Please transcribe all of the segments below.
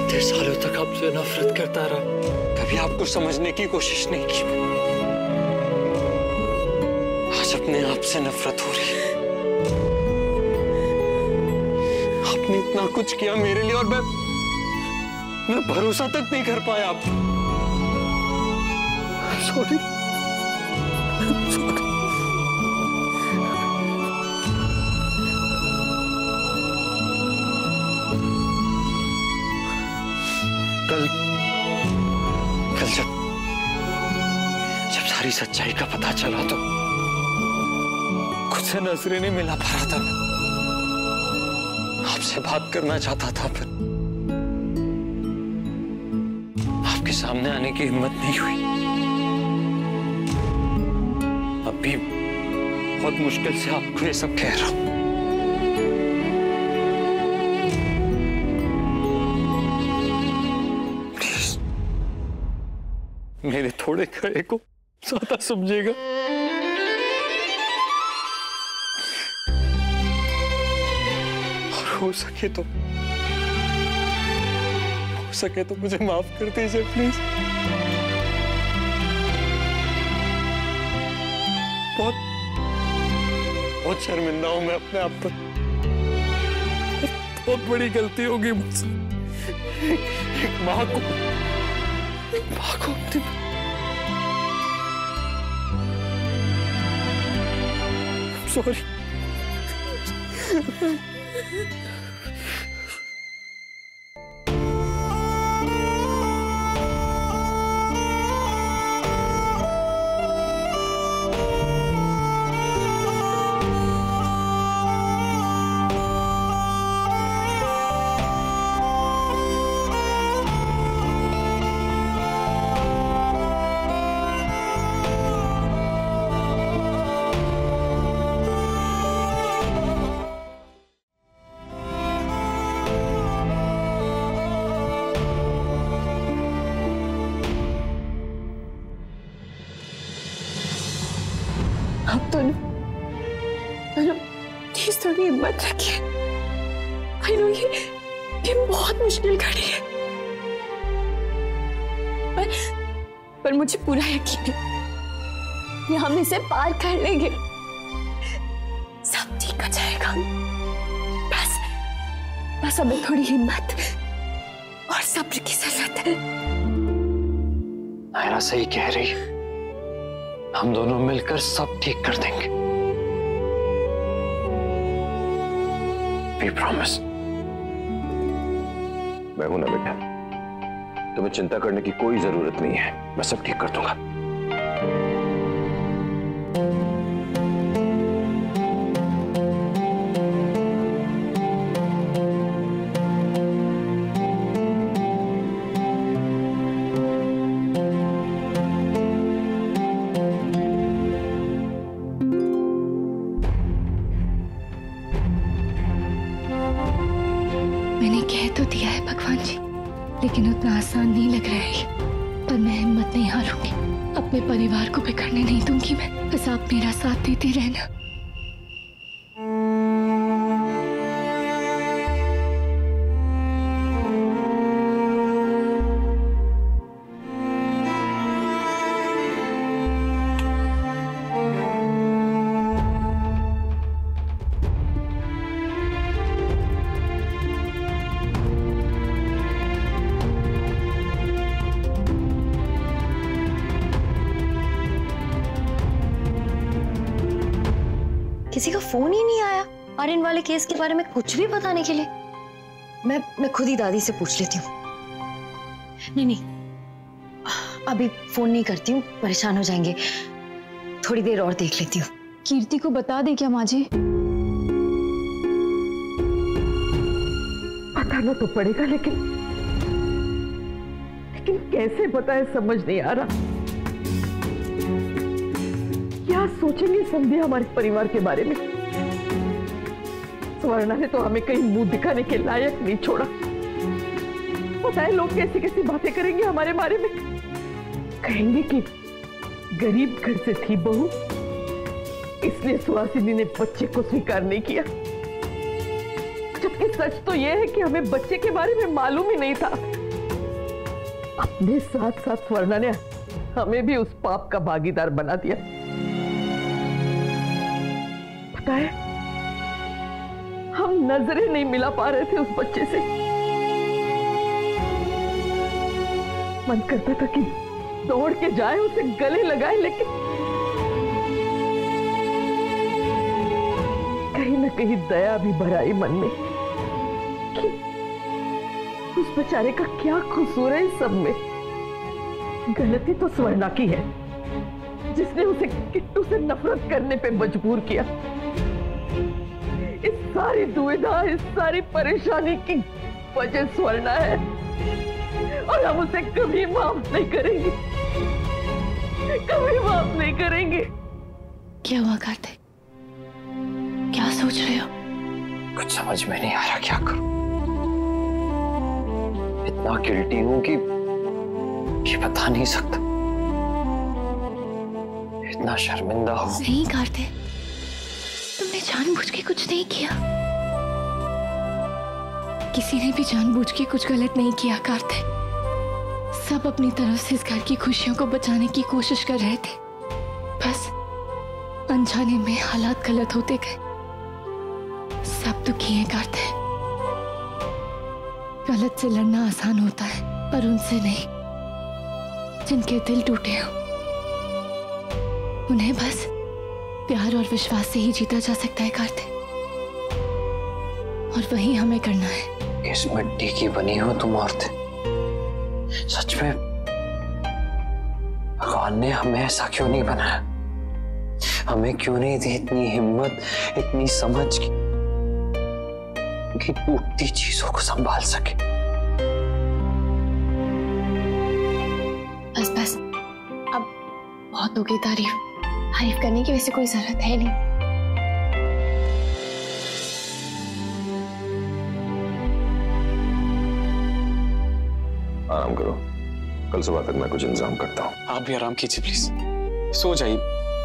इतने सालों तक आपसे नफरत करता रहा, कभी आपको समझने की कोशिश नहीं की। आज अपने आप से नफरत हो रही है। आपने इतना कुछ किया मेरे लिए और मैं भरोसा तक नहीं कर पाया आप। सॉरी। कल जब सारी सच्चाई का पता चला तो खुद से नजरें नहीं मिला पा रहा था। आपसे बात करना चाहता था, फिर आपके सामने आने की हिम्मत नहीं हुई। अभी बहुत मुश्किल से आपको ये सब कह रहा हूं। मेरे थोड़े कहे को ज्यादा समझेगा। और हो सके तो मुझे माफ कर दीजिए प्लीज। बहुत शर्मिंदा हूं मैं अपने आप पर। बहुत बड़ी गलती होगी मुझसे। एक माँ को सॉरी। आप दोनों प्लीज थोड़ी हिम्मत रखिए। आई नो ये बहुत मुश्किल घड़ी है, पर मुझे पूरा यकीन है कि हम इसे पार कर लेंगे। सब ठीक हो जाएगा। बस हमें थोड़ी हिम्मत और सब्र की जरूरत है। नायरा सही कह रही है, हम दोनों मिलकर सब ठीक कर देंगे। We promise। मैं हूं ना बेटा, तुम्हें चिंता करने की कोई जरूरत नहीं है, मैं सब ठीक कर दूंगा। मैंने कह तो दिया है भगवान जी, लेकिन उतना आसान नहीं लग रहा है। पर मैं हिम्मत नहीं हारूंगी, अपने परिवार को बिखरने नहीं दूंगी मैं। बस आप मेरा साथ देते रहना। किसी का फोन ही नहीं आया आर्यन वाले केस के बारे में कुछ भी बताने के लिए। मैं खुद ही दादी से पूछ लेती हूँ। नहीं, अभी फोन नहीं करती हूँ, परेशान हो जाएंगे। थोड़ी देर और देख लेती हूँ। कीर्ति को बता दे क्या माँ जी? बताना तो पड़ेगा, लेकिन कैसे बताए समझ नहीं आ रहा। क्या सोचेंगे संध्या हमारे परिवार के बारे में? स्वर्णा ने तो हमें कहीं मुंह दिखाने के लायक नहीं छोड़ा। पता है लोग कैसी कैसी बातें करेंगे हमारे बारे में। कहेंगे कि गरीब घर से थी बहू, इसलिए सुहासिनी ने बच्चे को स्वीकार नहीं किया। जबकि सच तो यह है कि हमें बच्चे के बारे में मालूम ही नहीं था। अपने साथ साथ स्वर्णा ने हमें भी उस पाप का भागीदार बना दिया। पता है, हम नजरें नहीं मिला पा रहे थे उस बच्चे से। मन करता था कि दौड़ के जाए, उसे गले लगाए, लेकिन कहीं ना कहीं दया भी भराई मन में कि उस बेचारे का क्या कसूर है इस सब में। गलती तो स्वर्णा की है, जिसने उसे किट्टू से नफरत करने पे मजबूर किया। इस सारी दुविधा, इस सारी परेशानी की वजह स्वर्णा है, और हम उसे कभी माफ नहीं करेंगे, कभी माफ नहीं करेंगे। क्या हुआ कार्तिक? क्या सोच रहे हो? कुछ समझ में नहीं आ रहा क्या करूं। इतना गिल्टी हूं कि ये बता नहीं सकता। इतना शर्मिंदा हूं। नहीं कार्तिक, तुमने जानबूझ के कुछ नहीं किया। किसी ने भी जानबूझ के कुछ गलत नहीं किया कार्तिक। सब अपनी तरफ से इस घर की खुशियों को बचाने की कोशिश कर रहे थे, बस अनजाने में हालात गलत होते गए। सब दुखी हैं कार्तिक। गलत से लड़ना आसान होता है, पर उनसे नहीं जिनके दिल टूटे हो। उन्हें बस प्यार और विश्वास से ही जीता जा सकता है कार्तिक, और वही हमें करना है। किस मिट्टी की बनी हो तुम औरतें। सच में भगवान ने हमें ऐसा क्यों नहीं बनाया? हमें क्यों नहीं दी इतनी हिम्मत, इतनी समझ कि टूटती चीजों को संभाल सके। बस बस, अब बहुत हो गई तारीफ करने की, वैसे कोई जरूरत है नहीं। आराम करो, कल सुबह तक मैं कुछ इंतजाम करता हूँ। आप भी आराम कीजिए प्लीज, सो जाइए,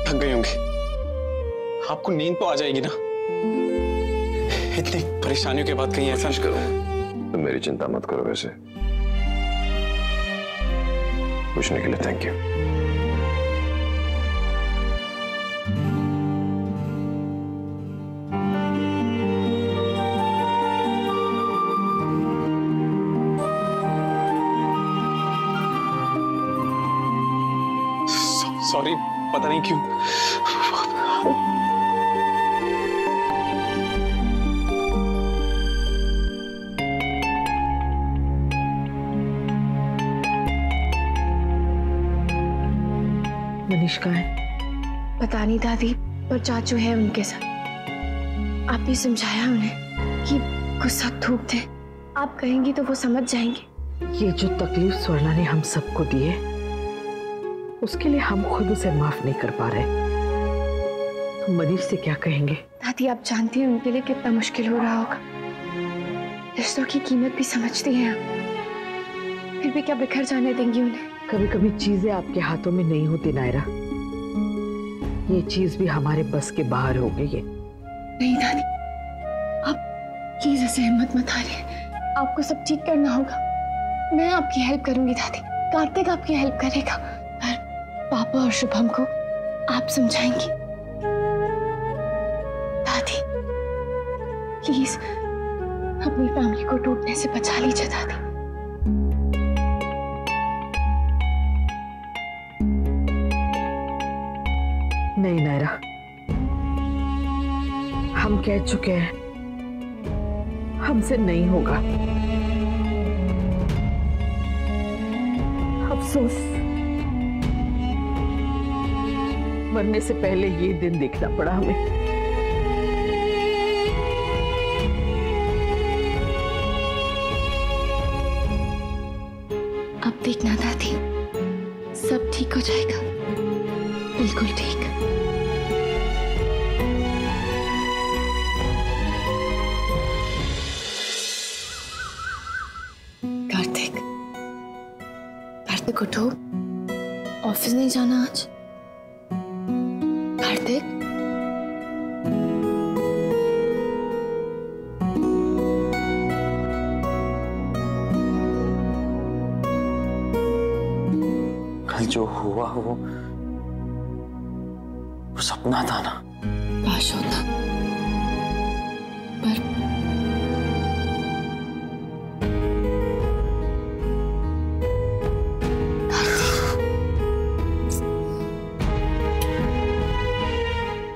थक गए होंगे। आपको नींद तो आ जाएगी ना। इतनी परेशानियों के बाद कहीं ऐसा करूँ। तुम मेरी चिंता मत करो। वैसे पूछने के लिए थैंक यू। सॉरी, पता नहीं क्यों। मनीष कहाँ है? पता नहीं दादी, पर चाचू है उनके साथ। आप भी समझाया उन्हें कि गुस्सा थूक दे। आप कहेंगी तो वो समझ जाएंगे। ये जो तकलीफ स्वर्णा ने हम सबको दी है, उसके लिए हम खुद उसे माफ नहीं कर पा रहे। तो मनीष से क्या कहेंगे? दादी, आप जानती हैं उनके लिए कितना मुश्किल हो रहा होगा। रिश्तों की कीमत भी समझती हैं आप, फिर भी क्या बिखर जाने देंगी उन्हें? कभी कभी चीजें आपके हाथों में नहीं होती नायरा। ये चीज भी हमारे बस के बाहर हो गई है। नहीं दादी, आप प्लीज ऐसे हिम्मत मत हारिए। आपको सब ठीक करना होगा। मैं आपकी हेल्प करूंगी दादी, कार्तिक आपकी हेल्प करेगा, पर पापा और शुभम को आप समझाएंगी। दादी प्लीज अपनी फैमिली को टूटने से बचा लीजिए दादी। नहीं नायरा, हम कह चुके हैं, हमसे नहीं होगा। अफसोस, मरने से पहले ये दिन देखना पड़ा हमें। अब देखना दादी, सब ठीक हो जाएगा, बिल्कुल ठीक। कार्तिक, कार्तिक उठो, ऑफिस नहीं जाना आज? कार्तिक, जो हुआ वो सपना था ना। काश होता, पर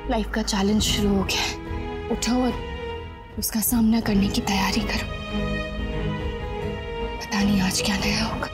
लाइफ का चैलेंज शुरू हो गया है। उठो और उसका सामना करने की तैयारी करो। पता नहीं आज क्या नया होगा।